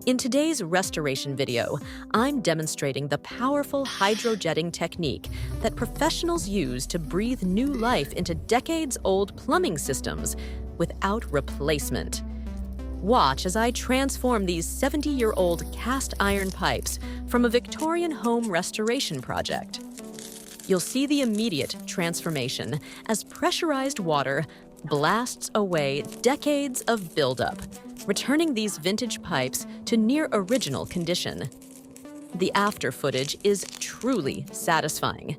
In today's restoration video, I'm demonstrating the powerful hydrojetting technique that professionals use to breathe new life into decades-old plumbing systems without replacement. Watch as I transform these 70-year-old cast iron pipes from a Victorian home restoration project. You'll see the immediate transformation as pressurized water blasts away decades of buildup, returning these vintage pipes to near original condition. The after footage is truly satisfying.